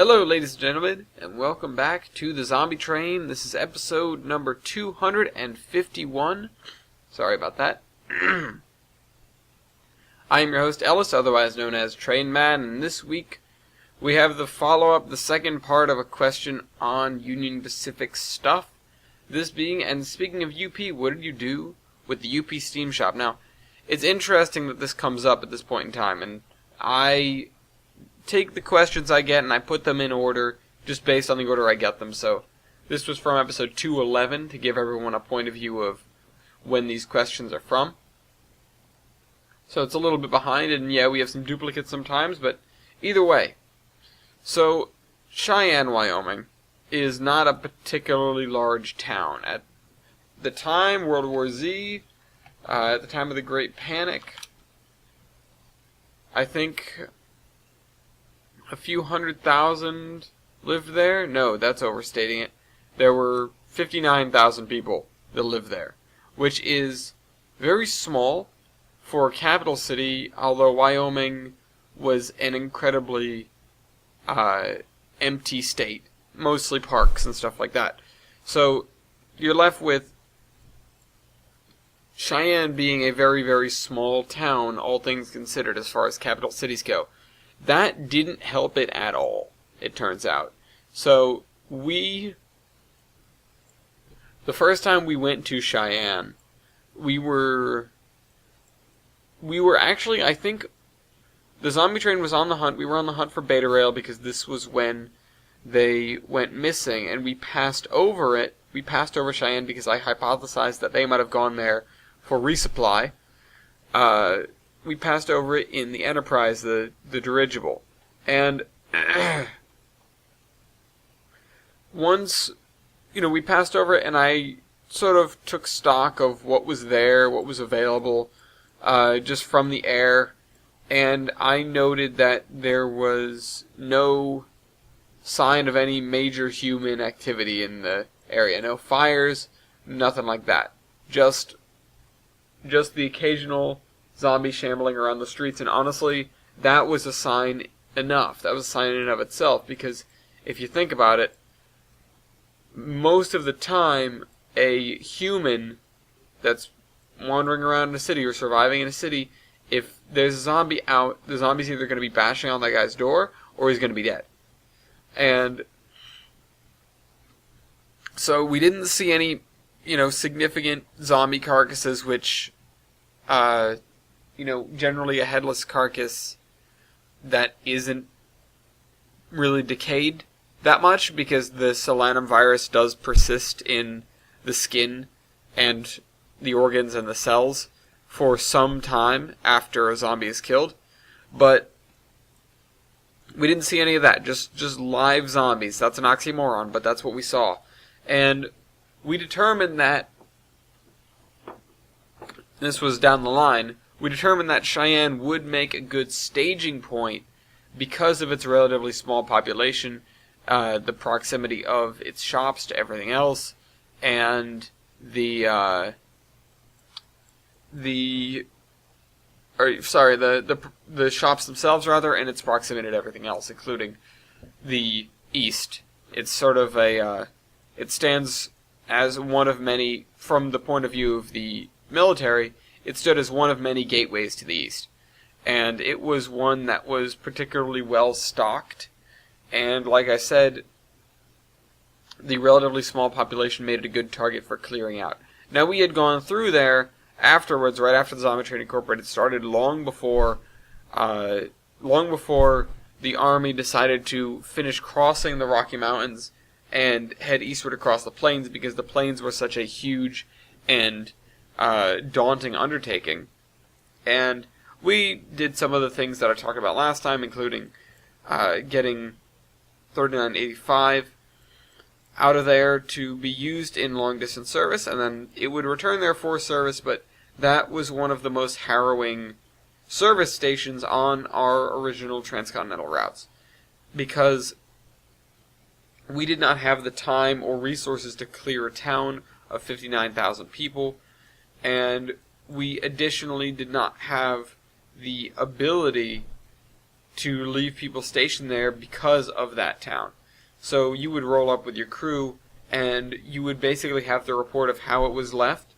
Hello, ladies and gentlemen, and welcome back to the Zombie Train. This is episode number 251. Sorry about that. I am your host, Ellis, otherwise known as Train Man, and this week we have the follow-up, the second part of a question on Union Pacific stuff. This being, and speaking of UP, what did you do with the UP Steam Shop? Now, it's interesting that this comes up at this point in time, and I take the questions I get and I put them in order just based on the order I get them. So this was from episode 211 to give everyone a point of view of when these questions are from. So it's a little bit behind, and yeah, we have some duplicates sometimes, but either way. So Cheyenne, Wyoming is not a particularly large town. At the time, World War Z, at the time of the Great Panic, I think a few 100,000 lived there? No, that's overstating it. There were 59,000 people that lived there, which is very small for a capital city, although Wyoming was an incredibly empty state, mostly parks and stuff like that. So you're left with Cheyenne being a very, very small town, all things considered, as far as capital cities go. That didn't help it at all, it turns out. So the first time we went to Cheyenne, we were actually, I think, the Zombie Train was on the hunt. We were on the hunt for Beta Rail because this was when they went missing, and we passed over it. We passed over Cheyenne because I hypothesized that they might have gone there for resupply. We passed over it in the Enterprise, the dirigible. And once, we passed over it, and I sort of took stock of what was there, what was available, just from the air. And I noted that there was no sign of any major human activity in the area. No fires, nothing like that. Just the occasional zombie shambling around the streets, and honestly, that was a sign enough. That was a sign in and of itself, because if you think about it, most of the time, a human that's wandering around in a city or surviving in a city, if there's a zombie out, the zombie's either going to be bashing on that guy's door, or he's going to be dead. And so we didn't see any, significant zombie carcasses, which, generally a headless carcass that isn't really decayed that much, because the solanum virus does persist in the skin and the organs and the cells for some time after a zombie is killed. But we didn't see any of that, just live zombies. That's an oxymoron, but that's what we saw. And we determined that, this was down the line, we determined that Cheyenne would make a good staging point because of its relatively small population, the proximity of its shops to everything else, and the shops themselves, rather, and its proximity to everything else, including the East. It's sort of it stands as one of many, from the point of view of the military, it stood as one of many gateways to the East. And it was one that was particularly well stocked. And like I said, the relatively small population made it a good target for clearing out. Now, we had gone through there afterwards, right after the Zombie Train Incorporated started, long before the Army decided to finish crossing the Rocky Mountains and head eastward across the plains, because the plains were such a huge and daunting undertaking. And we did some of the things that I talked about last time, including getting 3985 out of there to be used in long-distance service, and then it would return there for service, but that was one of the most harrowing service stations on our original transcontinental routes, because we did not have the time or resources to clear a town of 59,000 people, and we additionally did not have the ability to leave people stationed there because of that town. So you would roll up with your crew, and you would basically have the report of how it was left,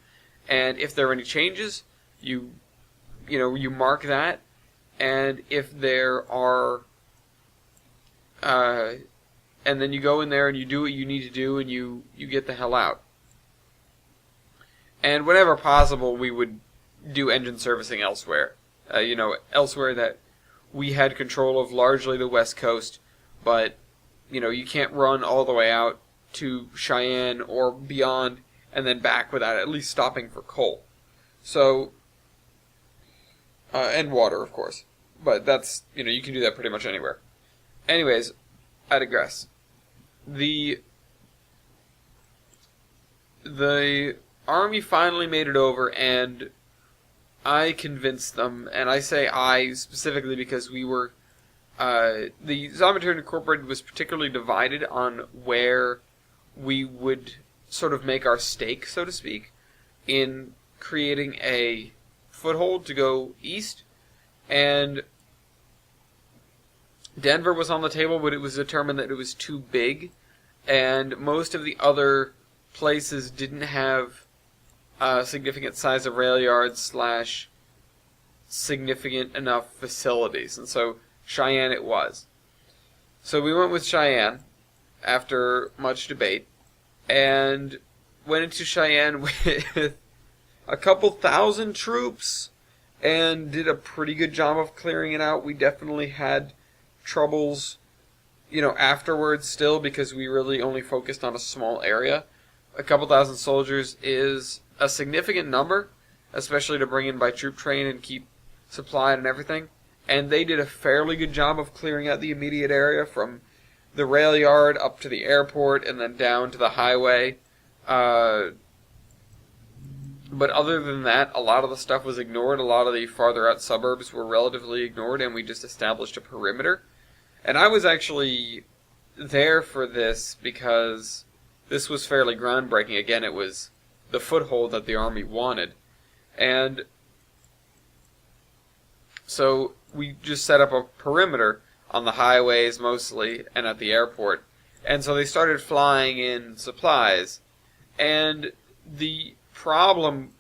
and if there are any changes, you mark that, and if there are, and then you go in there and you do what you need to do, and you get the hell out. And whenever possible, we would do engine servicing elsewhere. Elsewhere that we had control of, largely the West Coast, but, you can't run all the way out to Cheyenne or beyond and then back without at least stopping for coal. So, and water, of course. But that's, you can do that pretty much anywhere. Anyways, I digress. The Army finally made it over, and I convinced them, and I say I specifically because we were, the Zombie Incorporated was particularly divided on where we would sort of make our stake, so to speak, in creating a foothold to go east, and Denver was on the table, but it was determined that it was too big, and most of the other places didn't have significant size of rail yards / significant enough facilities, and so Cheyenne it was. So we went with Cheyenne after much debate, and went into Cheyenne with a couple thousand troops, and did a pretty good job of clearing it out. We definitely had troubles, afterwards still, because we really only focused on a small area. A couple thousand soldiers is a significant number, especially to bring in by troop train and keep supplied and everything. And they did a fairly good job of clearing out the immediate area from the rail yard up to the airport and then down to the highway. But other than that, a lot of the stuff was ignored. A lot of the farther out suburbs were relatively ignored, and we just established a perimeter. And I was actually there for this because this was fairly groundbreaking. Again, it was the foothold that the Army wanted. And so we just set up a perimeter on the highways mostly and at the airport. And so they started flying in supplies. And the problem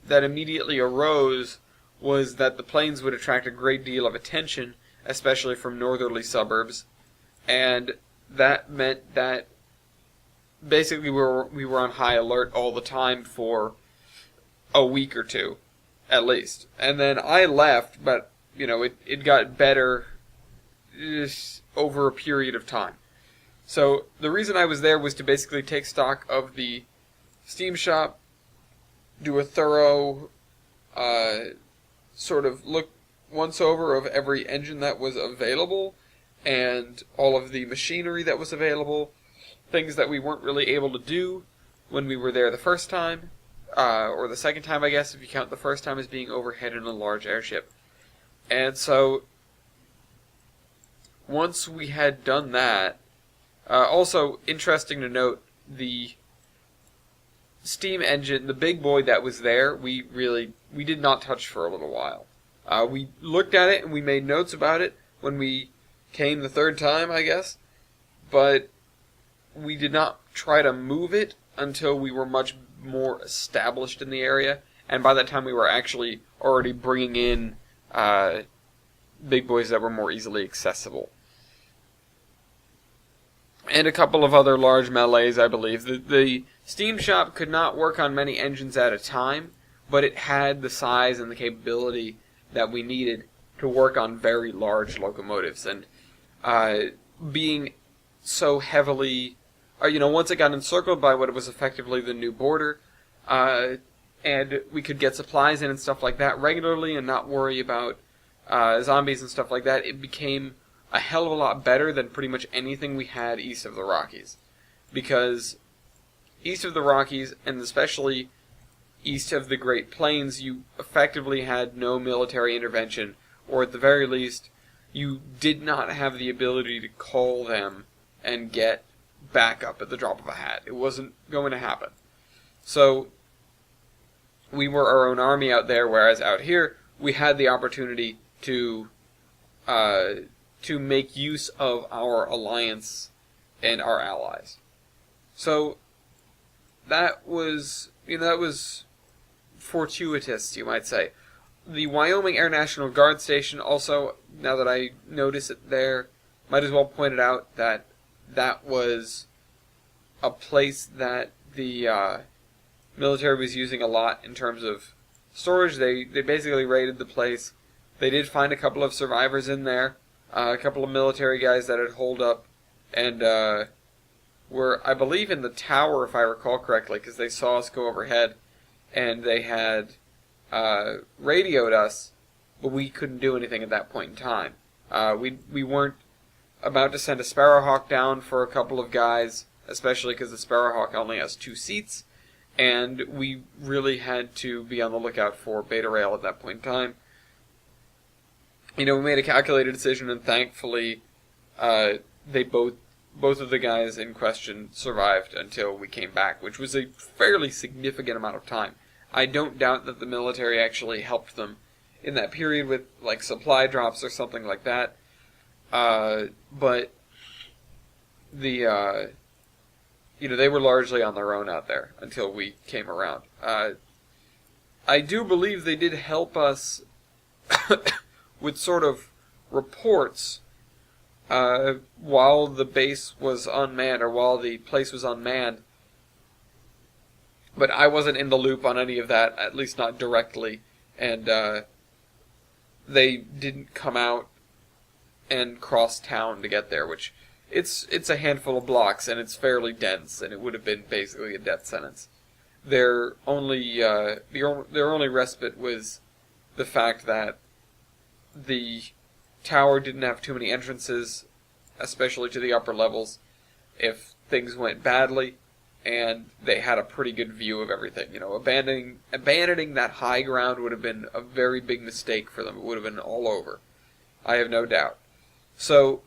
that immediately arose was that the planes would attract a great deal of attention, especially from northerly suburbs. And that meant that basically we were on high alert all the time for a week or two, at least. And then I left, but, it got better over a period of time. So the reason I was there was to basically take stock of the steam shop, do a thorough sort of look once over of every engine that was available and all of the machinery that was available, things that we weren't really able to do when we were there the first time, or the second time, I guess, if you count the first time as being overhead in a large airship. And so, once we had done that, also interesting to note, the steam engine, the big boy that was there, we did not touch for a little while. We looked at it and we made notes about it when we came the third time, I guess, but we did not try to move it until we were much more established in the area, and by that time we were actually already bringing in big boys that were more easily accessible. And a couple of other large melees, I believe. The steam shop could not work on many engines at a time, but it had the size and the capability that we needed to work on very large locomotives. And being so heavily, once it got encircled by what was effectively the new border, and we could get supplies in and stuff like that regularly and not worry about zombies and stuff like that, it became a hell of a lot better than pretty much anything we had east of the Rockies. Because east of the Rockies, and especially east of the Great Plains, you effectively had no military intervention, or at the very least, you did not have the ability to call them and get backup at the drop of a hat. It wasn't going to happen. So, we were our own army out there, whereas out here, we had the opportunity to to make use of our alliance and our allies. So that was, that was fortuitous, you might say. The Wyoming Air National Guard Station also, now that I notice it there, might as well point it out that that was a place that the military was using a lot in terms of storage. They basically raided the place. They did find a couple of survivors in there, a couple of military guys that had holed up, and were, I believe, in the tower, if I recall correctly, because they saw us go overhead, and they had radioed us, but we couldn't do anything at that point in time. We weren't about to send a Sparrowhawk down for a couple of guys, especially because the Sparrowhawk only has 2 seats, and we really had to be on the lookout for Beta Rail at that point in time. We made a calculated decision, and thankfully, they both of the guys in question survived until we came back, which was a fairly significant amount of time. I don't doubt that the military actually helped them in that period with, like, supply drops or something like that. But the, they were largely on their own out there until we came around. I do believe they did help us with sort of reports while the base was unmanned, or while the place was unmanned. But I wasn't in the loop on any of that, at least not directly, and they didn't come out and cross town to get there, which it's a handful of blocks, and it's fairly dense, and it would have been basically a death sentence. Their only respite was the fact that the tower didn't have too many entrances, especially to the upper levels, if things went badly, and they had a pretty good view of everything. Abandoning that high ground would have been a very big mistake for them. It would have been all over, I have no doubt. So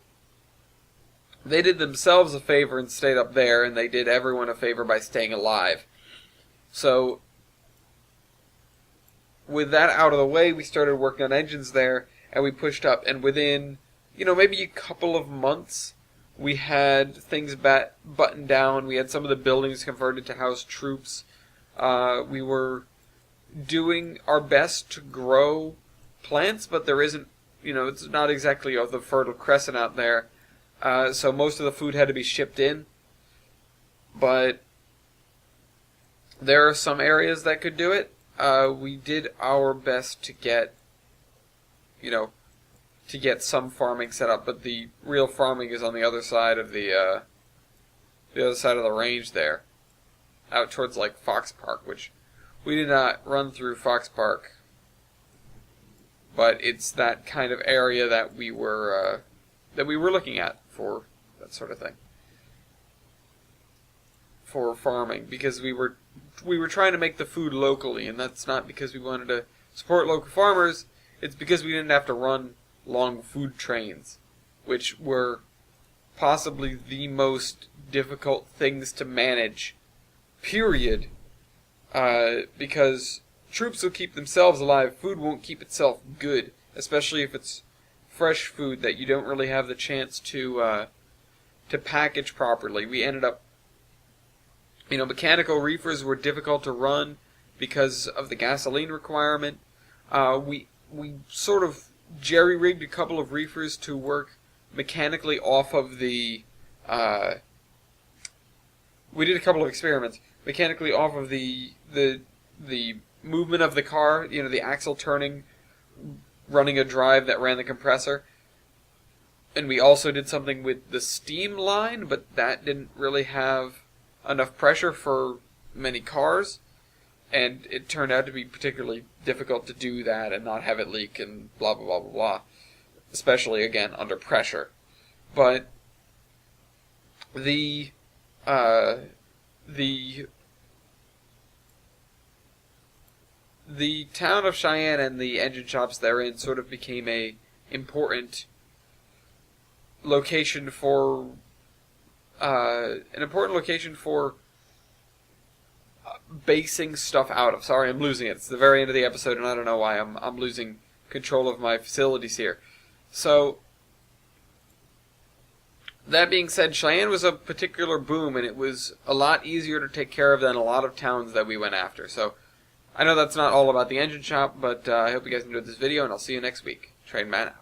they did themselves a favor and stayed up there, and they did everyone a favor by staying alive. So with that out of the way, we started working on engines there, and we pushed up, and within, maybe a couple of months, we had things buttoned down. We had some of the buildings converted to house troops. We were doing our best to grow plants, but there isn't, it's not exactly the Fertile Crescent out there. So most of the food had to be shipped in. But there are some areas that could do it. We did our best to get, some farming set up, but the real farming is on the other side of the range there, out towards like Fox Park, which we did not run through Fox Park, but it's that kind of area that we were looking at for that sort of thing, for farming, because we were trying to make the food locally, and that's not because we wanted to support local farmers. It's because we didn't have to run long food trains, which were possibly the most difficult things to manage, period, because troops will keep themselves alive, food won't keep itself good, especially if it's fresh food that you don't really have the chance to package properly. We ended up, mechanical reefers were difficult to run because of the gasoline requirement. We sort of jerry-rigged a couple of reefers to work mechanically off of the, we did a couple of experiments, mechanically off of the movement of the car, the axle turning, running a drive that ran the compressor. And we also did something with the steam line, but that didn't really have enough pressure for many cars. And it turned out to be particularly difficult to do that and not have it leak and blah, blah, blah, blah, blah. Especially, again, under pressure. But the town of Cheyenne and the engine shops therein sort of became a important location for basing stuff out of. Sorry, I'm losing it. It's the very end of the episode, and I don't know why I'm losing control of my facilities here. So, that being said, Cheyenne was a particular boom, and it was a lot easier to take care of than a lot of towns that we went after. So, I know that's not all about the engine shop, but I hope you guys enjoyed this video, and I'll see you next week. Trade Man out.